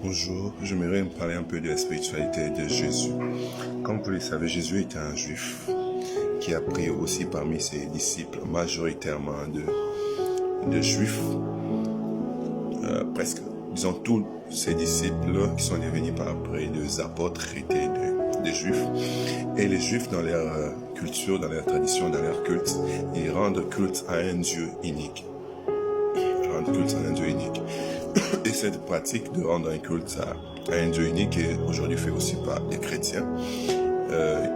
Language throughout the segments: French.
Bonjour, j'aimerais me parler un peu de la spiritualité de Jésus. Comme vous le savez, Jésus était un juif qui a pris aussi parmi ses disciples majoritairement de juifs. Presque, disons, tous ses disciples qui sont devenus par après des apôtres étaient des juifs. Et les juifs, dans leur culture, dans leur tradition, dans leur culte, ils rendent culte à un Dieu unique. Et cette pratique de rendre un culte à un Dieu unique est aujourd'hui fait aussi par des chrétiens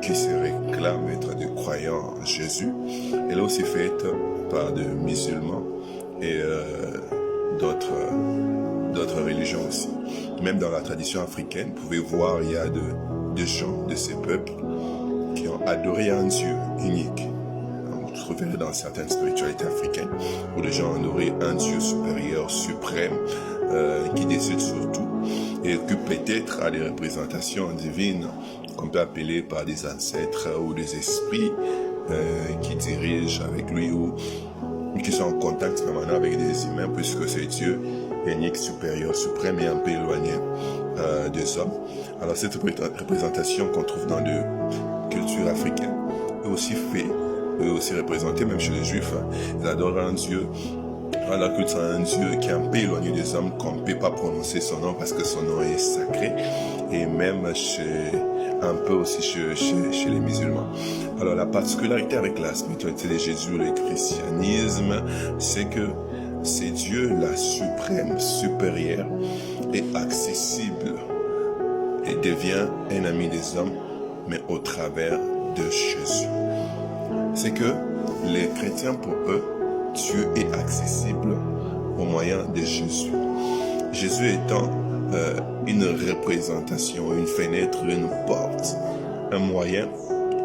qui se réclament être des croyants en Jésus. Elle est aussi faite par des musulmans et d'autres religions aussi. Même dans la tradition africaine, vous pouvez voir, il y a des gens de ces peuples qui ont adoré un Dieu unique. Vous trouverez dans certaines spiritualités africaines où les gens adorent un Dieu supérieur, suprême, qui décide sur tout et qui peut-être a des représentations divines qu'on peut appeler par des ancêtres ou des esprits qui dirigent avec lui ou qui sont en contact permanent avec des humains, puisque c'est Dieu unique, supérieur, suprême et un peu éloigné des hommes. Alors cette représentation qu'on trouve dans les cultures africaines est aussi représentée même chez les Juifs. Ils adorent un Dieu, rendre la culte à un Dieu qui est un peu éloigné des hommes, qu'on ne peut pas prononcer son nom parce que son nom est sacré, et même un peu aussi chez les musulmans. Alors la particularité avec la spiritualité de Jésus, le christianisme, c'est que c'est Dieu la suprême, supérieure et accessible, et devient un ami des hommes, mais au travers de Jésus. C'est que les chrétiens, pour eux, Dieu est accessible au moyen de Jésus. Jésus étant une représentation, une fenêtre, une porte, un moyen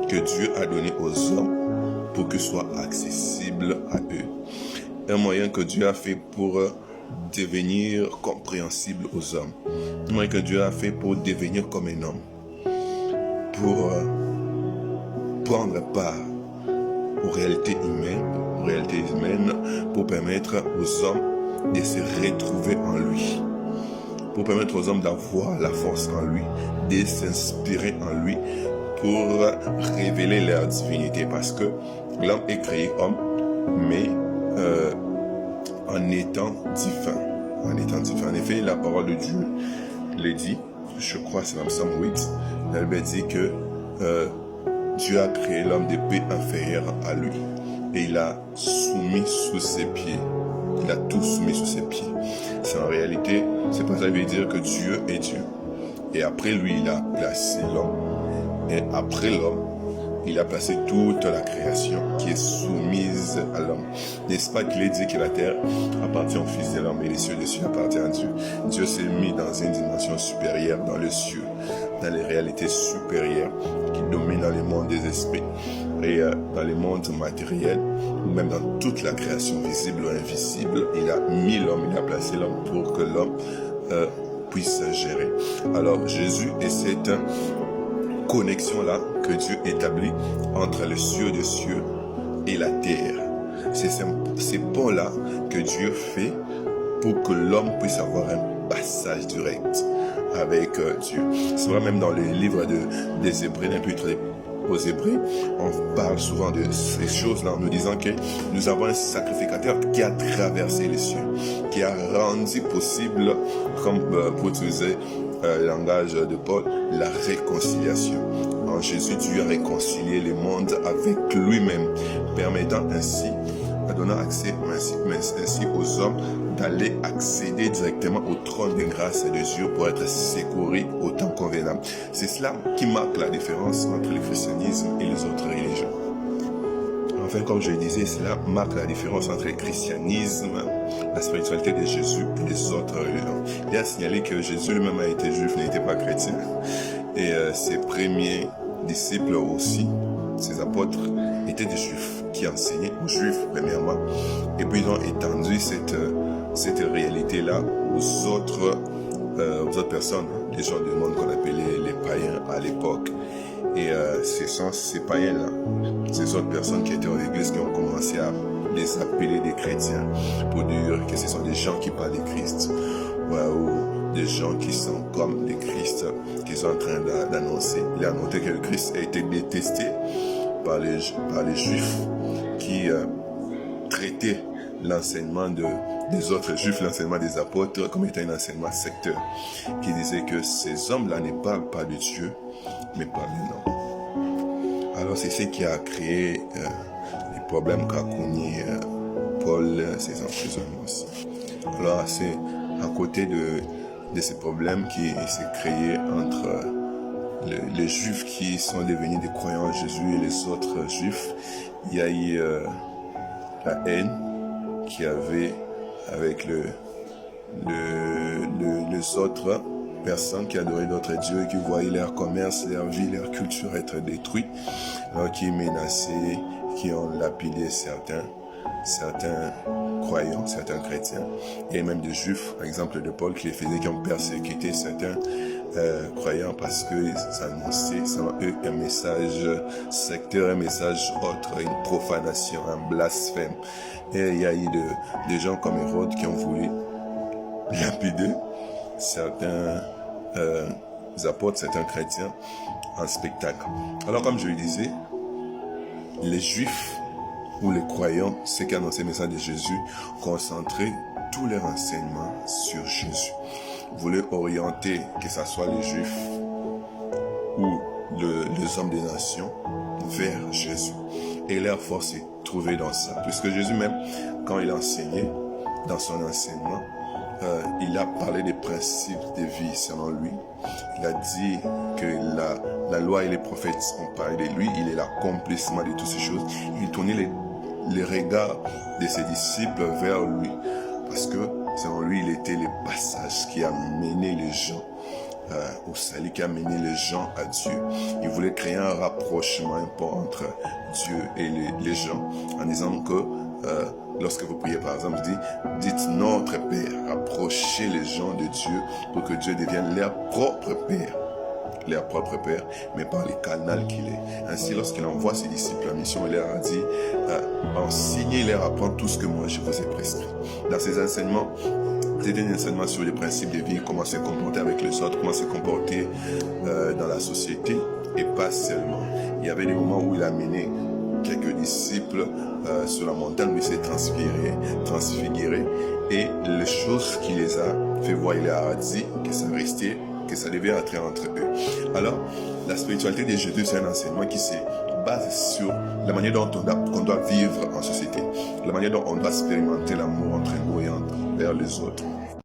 que Dieu a donné aux hommes pour qu'ils soient accessibles à eux. Un moyen que Dieu a fait pour devenir compréhensible aux hommes. Un moyen que Dieu a fait pour devenir comme un homme. Pour prendre part aux réalités humaines, pour permettre aux hommes de se retrouver en lui, pour permettre aux hommes d'avoir la force en lui, de s'inspirer en lui, pour révéler leur divinité, parce que l'homme est créé homme, mais en étant divin. En effet, la parole de Dieu le dit, je crois c'est dans Psaume 8, elle dit que Dieu a créé l'homme de paix inférieure à lui. Et il a soumis sous ses pieds. Il a tout soumis sous ses pieds. C'est en réalité, c'est pas ça qui veut dire que Dieu est Dieu. Et après lui, il a placé l'homme. Et après l'homme, il a placé toute la création qui est soumise à l'homme. N'est-ce pas qu'il est dit que la terre appartient au Fils de l'homme et les cieux appartiennent à Dieu. Dieu s'est mis dans une dimension supérieure, dans les cieux, dans les réalités supérieures qui dominent dans les mondes des esprits et dans les mondes matériels, ou même dans toute la création visible ou invisible. Il a mis l'homme, il a placé l'homme pour que l'homme puisse gérer. Alors Jésus est cette connexion-là que Dieu établit entre les cieux des cieux et la terre. C'est ces ponts-là que Dieu fait pour que l'homme puisse avoir un passage direct avec Dieu. C'est vrai, même dans le livre des Hébreux, l'Épître aux Hébreux, on parle souvent de ces choses-là en nous disant que nous avons un sacrificateur qui a traversé les cieux, qui a rendu possible, comme pour utiliser le langage de Paul, la réconciliation. En Jésus, Dieu a réconcilié le monde avec lui-même, permettant ainsi, donnant accès ainsi aux hommes d'aller accéder directement au trône de grâce de Dieu pour être secourus au temps convenable. C'est cela qui marque la différence entre le christianisme et les autres religions. Enfin, comme je le disais, cela marque la différence entre le christianisme, la spiritualité de Jésus et les autres religions. Il a signalé que Jésus lui-même a été juif, n'était pas chrétien. Et ses premiers disciples aussi, ses apôtres, étaient des juifs qui enseignaient aux juifs premièrement. Et puis ils ont étendu cette réalité-là aux autres personnes, les gens du monde qu'on appelait les païens à l'époque. Et ce sont ces païens-là, ces autres personnes qui étaient en église qui ont commencé à les appeler des chrétiens pour dire que ce sont des gens qui parlent de Christ. Ou des gens qui sont comme les Christ qu'ils sont en train d'annoncer. Il a noté que le Christ a été détesté par les Juifs qui traitaient l'enseignement des autres Juifs, l'enseignement des apôtres, comme étant un enseignement secteur, qui disait que ces hommes-là ne parlent pas de Dieu, mais parlent de l'homme. Alors c'est ce qui a créé les problèmes qu'a connu Paul, ses emprisonnements aussi. Alors c'est à côté de ces problèmes qui s'est créé entre les Juifs qui sont devenus des croyants en Jésus et les autres Juifs, il y a eu la haine qu'il y avait avec les autres personnes qui adoraient d'autres dieux et qui voyaient leur commerce, leur vie, leur culture être détruite, alors qui menaçaient, qui ont lapidé certains croyants, certains chrétiens, et même des juifs, par exemple de Paul, qui les faisaient, qui ont persécuté certains croyants parce qu'ils annonçaient selon eux un message sectaire, un message autre, une profanation, un blasphème. Et il y a eu des gens comme Hérode qui ont voulu lapider certains apôtres, certains chrétiens en spectacle. Alors comme je le disais, les juifs ou les croyants, ceux qui annonçaient le message de Jésus, concentraient tous leurs enseignements sur Jésus. Voulaient orienter, que ce soit les Juifs ou les hommes des nations, vers Jésus. Et leur force est trouvée dans ça. Puisque Jésus même, quand il enseignait, dans son enseignement, il a parlé des principes de vie selon lui. Il a dit que la loi et les prophètes ont parlé de lui. Il est l'accomplissement de toutes ces choses. Il tournait les regards de ses disciples vers lui. Parce que selon lui, il était le passage qui a mené les gens au salut, qui a mené les gens à Dieu. Il voulait créer un rapprochement entre Dieu et les gens en disant que lorsque vous priez par exemple, dites notre Père, rapprochez les gens de Dieu pour que Dieu devienne leur propre Père. Leur propre Père, mais par les canaux qu'il est. Ainsi, lorsqu'il envoie ses disciples en mission, il leur a dit, enseignez-leur, apprendre tout ce que moi je vous ai prescrit. Dans ces enseignements, c'était un enseignement sur les principes de vie, comment se comporter avec les autres, comment se comporter dans la société, et pas seulement. Il y avait des moments où il a mené quelques disciples sur la montagne où il s'est transfiguré, et les choses qu'il les a fait voir, il leur a dit que ça restait, que ça devait entrer entre eux. Alors, la spiritualité de Jésus, c'est un enseignement qui se base sur la manière dont on doit vivre en société, la manière dont on doit expérimenter l'amour entre nous et envers les autres.